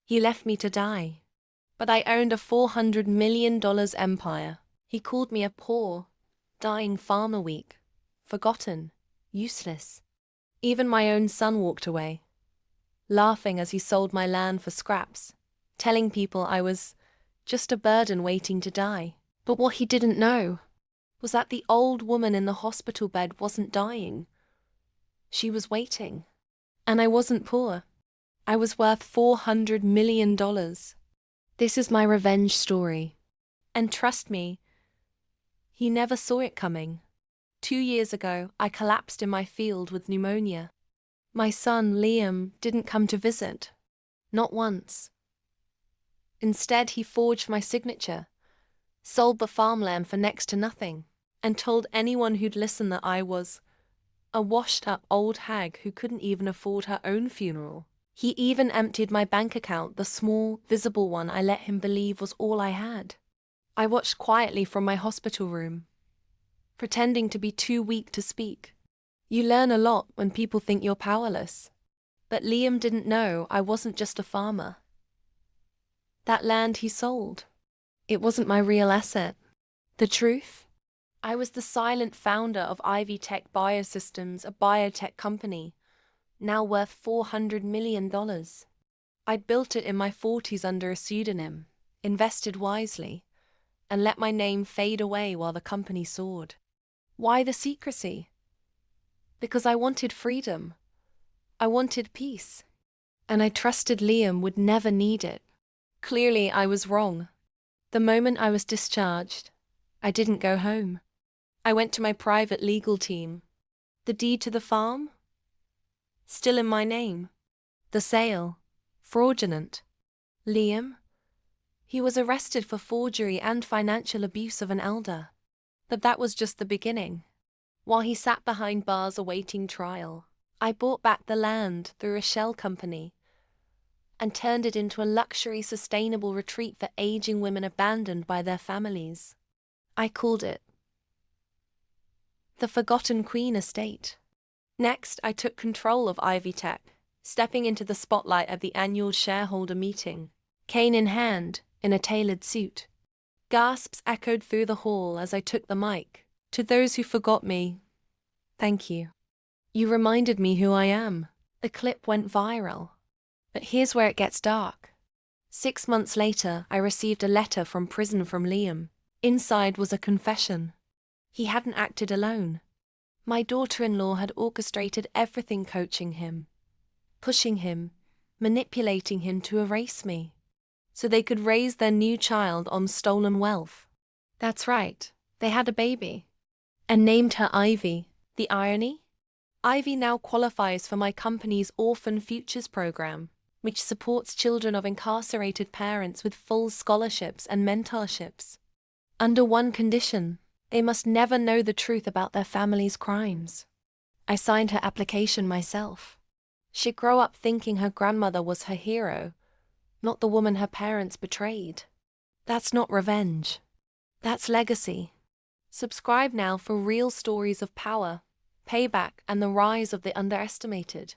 He left me to die. But I owned a $400 million empire. He called me a poor, dying farmer weak, forgotten, useless. Even my own son walked away, laughing as he sold my land for scraps, telling people I was just a burden waiting to die. But what he didn't know was that the old woman in the hospital bed wasn't dying. She was waiting. And I wasn't poor. I was worth $400 million. This is my revenge story. And trust me, he never saw it coming. 2 years ago, I collapsed in my field with pneumonia. My son, Liam, didn't come to visit. Not once. Instead, he forged my signature, sold the farmland for next to nothing, and told anyone who'd listen that I was a washed-up old hag who couldn't even afford her own funeral. He even emptied my bank account, the small, visible one I let him believe was all I had. I watched quietly from my hospital room, pretending to be too weak to speak. You learn a lot when people think you're powerless. But Liam didn't know I wasn't just a farmer. That land he sold, it wasn't my real asset. The truth? I was the silent founder of Ivy Tech Biosystems, a biotech company, now worth $400 million. I'd built it in my 40s under a pseudonym, invested wisely, and let my name fade away while the company soared. Why the secrecy? Because I wanted freedom. I wanted peace. And I trusted Liam would never need it. Clearly, I was wrong. The moment I was discharged, I didn't go home. I went to my private legal team. The deed to the farm? Still in my name. The sale? Fraudulent. Liam? He was arrested for forgery and financial abuse of an elder. But that was just the beginning. While he sat behind bars awaiting trial, I bought back the land through a shell company and turned it into a luxury sustainable retreat for aging women abandoned by their families. I called it the Forgotten Queen Estate. Next, I took control of Ivy Tech, stepping into the spotlight at the annual shareholder meeting, cane in hand, in a tailored suit. Gasps echoed through the hall as I took the mic. To those who forgot me, thank you. You reminded me who I am. The clip went viral. But here's where it gets dark. 6 months later, I received a letter from prison from Liam. Inside was a confession. He hadn't acted alone. My daughter-in-law had orchestrated everything, coaching him, pushing him, manipulating him to erase me, so they could raise their new child on stolen wealth. That's right, they had a baby, and named her Ivy. The irony? Ivy now qualifies for my company's Orphan Futures program, which supports children of incarcerated parents with full scholarships and mentorships. Under one condition: they must never know the truth about their family's crimes. I signed her application myself. She'd grow up thinking her grandmother was her hero, not the woman her parents betrayed. That's not revenge. That's legacy. Subscribe now for real stories of power, payback, and the rise of the underestimated.